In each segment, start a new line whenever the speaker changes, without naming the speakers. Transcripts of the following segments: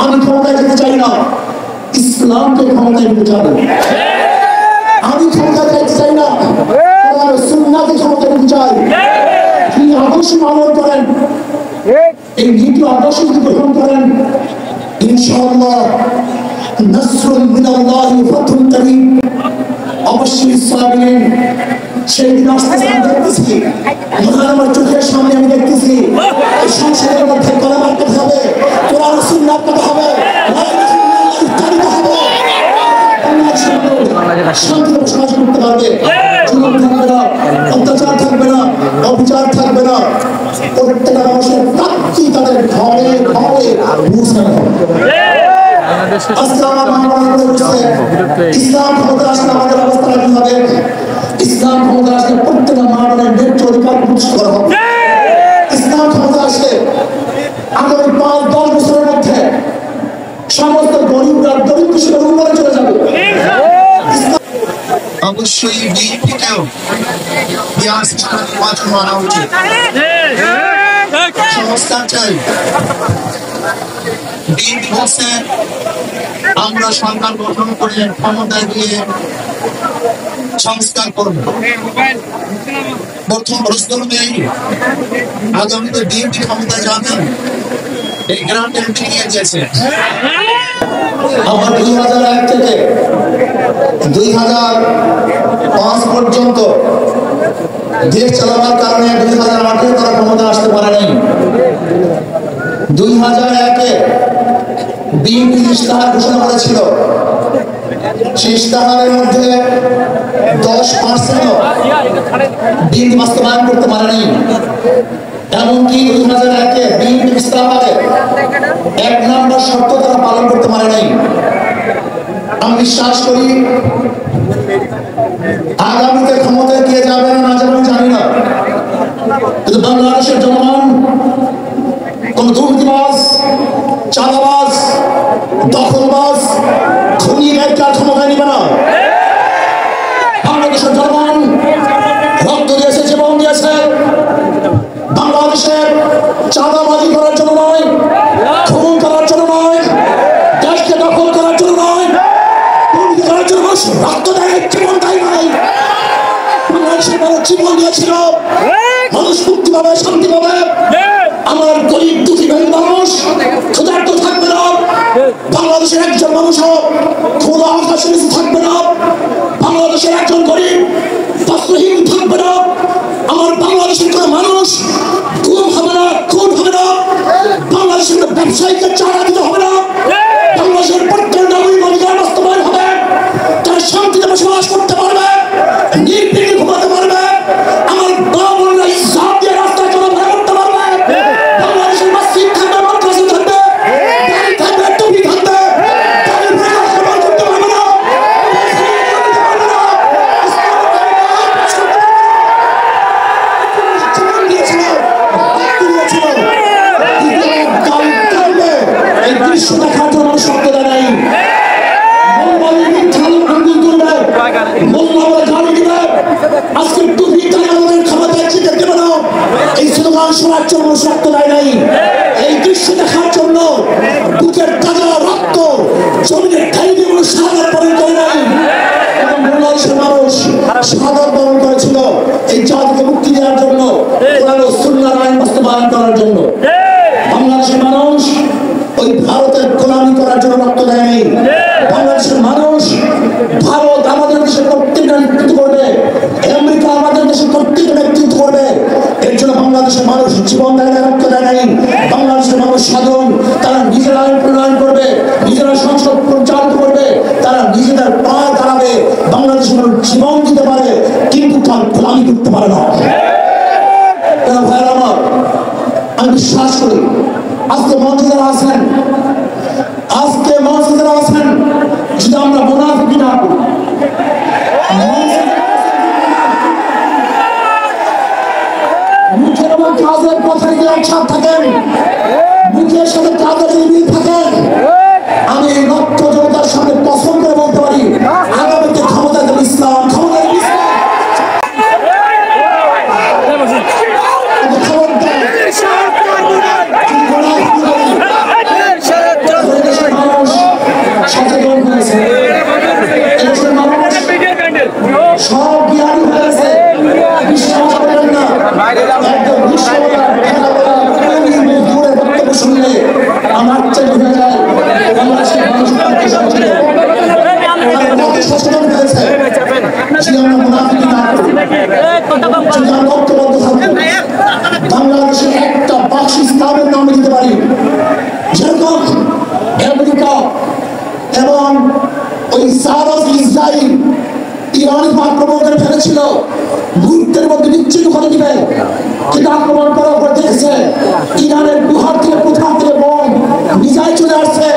আমি ক্ষমতায় যেতে চাই না, ইসলামকে ক্ষমতায় নিতে চাই। আমি ক্ষমতায় যেতে চাই না, সুন্নাহকে ক্ষমতায় নিতে চাই। তিনি আদর্শ পালন করেন, এই নীতি আদর্শ যদি গ্রহণ করেন, ইনশাআল্লাহ নাসরুন মিনাল্লাহি ফাতহুন কারীম, অবশ্যই সাবিরিন সেই দিন আসতেছে। আমি দেখতেছি, আমার চোখের সামনে আমি দেখতেছি এই সংসদের মধ্যে কলেমার কথা হবে, কোরআন ও সুন্নাহর কথা হবে, উচ্চারিত হবে, শান্তি বসবাস করতে পারবে, জুলুম থাকবে না, অত্যাচার থাকবে না, অবিচার থাকবে না। প্রত্যেকটা মানুষের প্রাপ্তি তাদের ঘরে ঘরে পৌঁছানো হবে। আজকে আমার ইসলাম ক্ষমতা আসলে আমাদের অবস্থা কি হবে? ইসলাম ক্ষমতা আসলে প্রত্যেকটা মানবের ন্যায্য অধিকার প্রতিষ্ঠা করা হবে। ইসলাম ক্ষমতা আসলে আগামী 5-10 বছরের মধ্যে সমস্ত গরিবরা দরিদ্র হিসেবে উপরে চলে যাবে। অবশ্যই বিএনপিকেও মানা উচিত, সংস্কার চাই। বিএনপি বলছে আমরা সরকার গঠন করে ক্ষমতায় দিয়ে সংস্কার করব। প্রথম প্রশ্ন নেই, আগামীতে বিএনপি ক্ষমতায় যাবেন, এই গ্রান্ট নিয়ে গেছে। আমার 2001 থেকে 2005 পর্যন্ত দেশ চালাবার কারণে 2008-এ তারা ক্ষমতা আসতে পারে নাই। 2001-এ বিএনপি ইশতেহার ঘোষণা করেছিল, সেই ইশতেহারের মধ্যে 10% বিএনপি বাস্তবায়ন করতে পারে নাই। এমনকি 2001-এ বিএনপি ইশতেহারে 1 নম্বর শর্ত তারা পালন করতে পারে নাই। আমি বিশ্বাস করি আগামীতে ক্ষমতায় কে যাবে না যাবে আমি জানি না, কিন্তু বাংলাদেশের জনগণ কোন দুর্নীতিবাজ, চাঁদাবাজ, দখলবাজ, খুনিদের ক্ষমতায় নিবে না। বাংলাদেশের জনগণ রক্ত দিয়েছে, জীবন দিয়েছে বাংলাদেশের চাঁদাবাজি করার জন্য নয়, খুন করার জন্য নয়, দেশকে দখল করার জন্য নয়, দুর্নীতি করার জন্য রক্ত দেয়, জীবন দেয় নাই। বাংলাদেশের মানুষ জীবন দিয়েছিল, মানুষ মুক্তি পাবে, শান্তি পাবে। আমার গরিব দুঃখী মানুষ ক্ষুধার্ত থাকবে না, বাংলাদেশের একজন মানুষও খোলা আকাশের নিচে থাকবে না, বাংলাদেশের একজন গরিব বস্ত্রহীন থাকবে না, আমার বাংলাদেশের কোন মানুষ গুম হবে না, খুন হবে না, বাংলাদেশের ব্যবসায়ীকে চাঁদা দিতে হবে না, বাংলাদেশের প্রত্যেক নাগরিক অধিকার বাস্তবায়ন হবে, তারা শান্তিতে বসবাস করতে পারবে, নির্বিঘ্নে ঘুমাতে পারবে, আমার বাবা ইসলাম দিয়ে রাস্তায় চলাফেরা করতে পারবে, বাংলাদেশের মসজিদ থাকবে, মাদ্রাসা থাকবে, গাড়ি থাকবে, টুপি থাকবে, তাদের বিকাশ করতে পারবে না, এই দৃশ্য দেখার জন্য শব্দ দেয় আজকে টুপি আমাদের ক্ষমতায় জিতে দেবে না, এই স্লোগান শোনার জন্য শব্দ দেয় নাই। এই দৃশ্য দেখার জন্য বুকের তাজা রক্ত জমিনের ঠাইতে কোনো সাগর বরণ করে নাই, এবং বাংলাদেশের মানুষ সাগর বরণ করেছিল এই জাতিকে মুক্তি দেওয়ার জন্য, কোরআন ও সুন্নাহর আইন বাস্তবায়ন করার জন্য। বাংলাদেশের মানুষ ওই ভারতের গোলামি করার জন্য রক্ত দেয়নি। বাংলাদেশের মানুষ ভারত আমাদের দেশের প্রত্যেকটা নেতৃত্ব করবে, আমেরিকা আমাদের দেশের প্রত্যেকটা নেতৃত্ব করবে, এর জন্য বাংলাদেশের মানুষ জীবন দেয় না, রক্ত দেয় নাই। বাংলাদেশের মানুষ সাধারণ, তারা নিজেরা আইন প্রণয়ন করবে, নিজেরা সংসদ পরিচালিত করবে, তারা নিজেদের পা দাঁড়াবে, বাংলাদেশের মানুষ জীবন দিতে পারে কিন্তু তার গোলামি করতে পারে না। ভাইয়ের আমার, আমি বিশ্বাস করি আজকে মঞ্চে যারা আছেন, আজকে মঞ্চে যারা আছেন, যদি আমরা মুনাফিকি না করি, মুখের এবং কাজের কথা যদি একসাথে থাকেন, মুখের সাথে কাজের যদি মিল থাকেন, আমি লক্ষ জনতার সামনে পছন্দ করে বলতে পারি আগামীতে ক্ষমতা দেবে ইসলাম, ক্ষমতা দেবে ইসলাম। খবর দেয় চেঞ্জ হয়ে যায় বাংলাদেশের মানুষ সচেতন হয়েছে যে আমরা মুনাফিকি না করি, যদি আমরা ঐক্যবদ্ধ থাকি বাংলাদেশে একটা বাসস্থানের নাম দিতে পারি যেরকম আমেরিকা এবং ওই সারস ইসরায়েল ইরানি আক্রমণ করে ফেলেছিল, মুহূর্তের মধ্যে বিচ্ছিন্ন করে দিবে, কিন্তু আক্রমণ করার পর দেখেছে ইরানের গুহার থেকে কোথাও থেকে বোম মিসাইল চলে আসছে।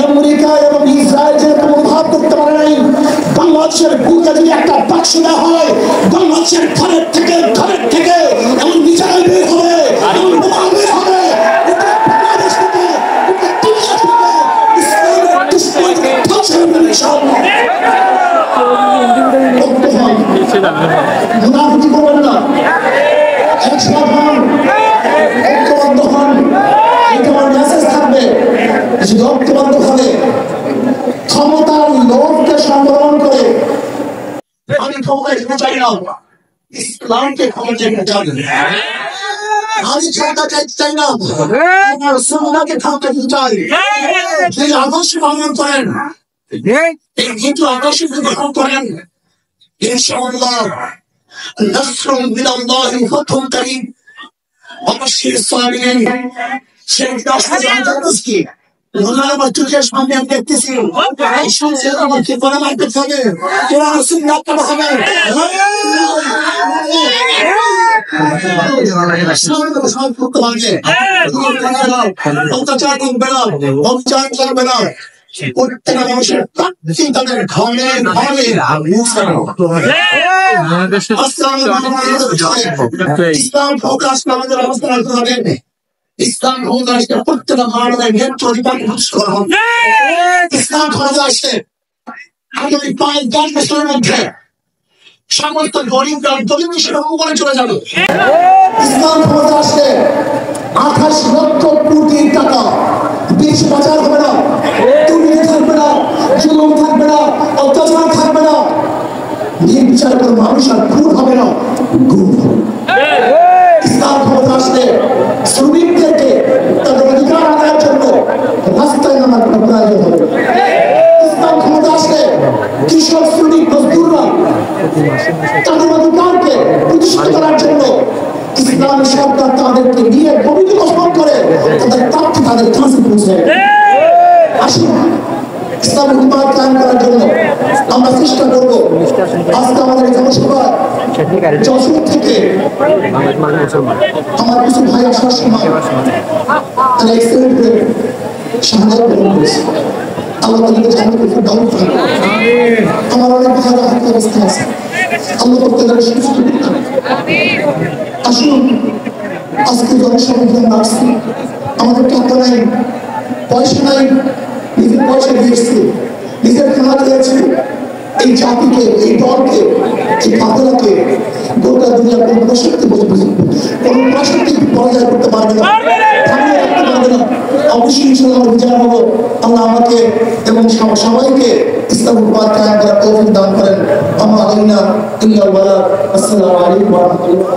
আমেরিকা এবং ইসরায়েল যেরকম অনুভব করতে পারে নাই বাংলাদেশের বুকে যদি একটা বাক্স দেওয়া হয় বাংলাদেশের ঘরের থেকে এমন মিসাইল বের হবে, এমন বোমা বের হবে, বাংলাদেশ থেকে দুনিয়া থেকে ইসলামের দুশ্মনকে ধ্বংস করবে ইনশাআল্লাহ। মুনাফিকি করবেন না, একসাথ হন, ঐক্যবদ্ধ হন, এটা আমার মেসেজ থাকবে। যদি ঐক্যবদ্ধ হবে ক্ষমতার লোভকে সংবরণ করে আমি ক্ষমতা যেতে চাই না, ইসলামকে ক্ষমতা যেতে চাই না, আমি ক্ষমতা চাইতে চাই না, আমার সুন্নাহকে ক্ষমতা দিতে চাই। যে আদর্শ পালন করেন, এই কিন্তু আদর্শ গ্রহণ করেন ইনশাআল্লাহ নাসরুম মিনাল্লাহি ওয়া ফাতহুন কারীম অবশ্যই সাবিরিন। সেই দাসকে আমার চোখের সামনে আমি দেখতেছি এই সংসার আমাকে বড় মারতে হবে, তোরা সুন্নাত পড়া হবে, অত্যাচার করবে না, অবিচার করবে না, প্রত্যেকটা মানুষের তাদের ঘরে ঘরে ইসলাম ফোকাস আমাদের অবস্থা রাখতে হবে। ইসলাম ক্ষমতা আসলে প্রত্যেকটা মানবের ন্যায্য অধিকার প্রতিষ্ঠা করা হবে। ইসলাম ক্ষমতা আসলে আগামী 5-10 বছরের মধ্যে সমস্ত গরিবরা দলিল হিসেবে উপরে চলে যাবে। ইসলাম ক্ষমতা আসলে 28 লক্ষ কোটি টাকা বিশ বাজার হবে না, দুর্নীতি থাকবে না, জুলুম থাকবে না, অত্যাচার থাকবে না, নির্বিচার করে মানুষ আর খুন হবে না, গুম হবে। ইসলাম ক্ষমতা আসলে শ্রমিকদেরকে তাদের অধিকার আদায়ের জন্য রাস্তায় নামার কোনো প্রয়োজন হবে। ইসলাম ক্ষমতা আসলে কৃষক শ্রমিক মজদুররা তাদের অধিকারকে প্রতিষ্ঠিত করার জন্য ইসলামী সরকার তাদেরকে নিয়ে ভূমিকা পোষণ করে তাদের প্রাপ্তি তাদের কাছে পৌঁছে। আসুন ইসলামী হুকুমত কায়েম করার জন্য আমরা চেষ্টা করব। আজকে আমাদের জনসভা যশোর থেকে আমার কিছু ভাই আসার সময় শাহাদাত বরণ করেছে। আল্লাহ তাদেরকে জান্নাতুল ফেরদাউস দান করুন। আমার অনেক ভাইরা হাতে অবস্থা আছে, আল্লাহ তাদের সুস্থ করুন। আসুন আজকে জনসংখ্যা আসছে, আমাদের টাকা নাই, পয়সা নাই, নিজের পয়সা দিয়েছি, নিজের খানা দিয়েছি, এই জাতিকে, এই দলকে, এই কাফেলাকে গোটা দুনিয়া কোনো প্রশক্তি কোনো প্রশক্তি পরাজয় করতে পারবে না, থামিয়ে রাখতে পারবে না। অবশ্যই ইনশাআল্লাহ বিজয় হব। আল্লাহ আমাকে এবং সবাইকে ইসলাম হুকুমত কায়েম করার তৌফিক দান করেন। আল্লাহ আলাইনা ইল্লাল বালাগ। আসসালামু আলাইকুম ওয়া রাহমাতুল্লাহ।